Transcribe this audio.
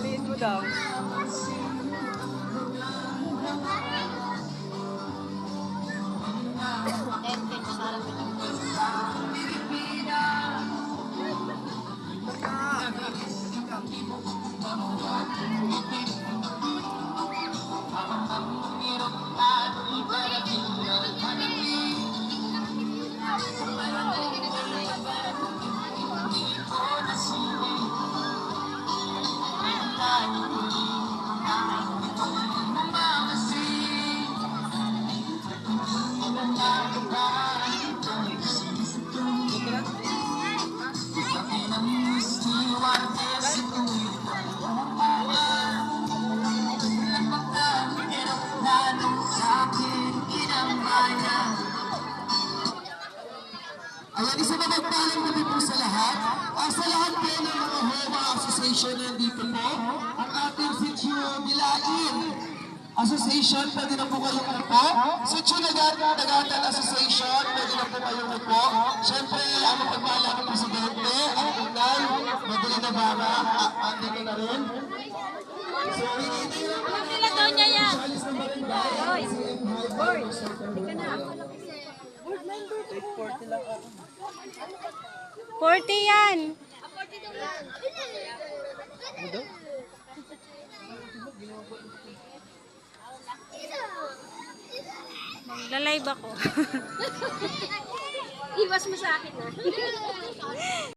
Aliin mo daw. Ayan, isang mapagpalang gabi po sa lahat. Sa lahat po ng mga HOMA Association nandito po, ang ating Sitio Milain Association, pwede na po kayong upo. Sitio Nagatan Association, pwede na po kayong upo. Siyempre, ang mapagpalang ng Presidente, ang Unay, Madalena Bara, andito na rin. So, hinihintay lang po Sila daw niya yan. Boy, Boy, hindi ka na. 840 lang ako. 40 yan. Ano? Magla-live ako. Iwas mo sa akin na.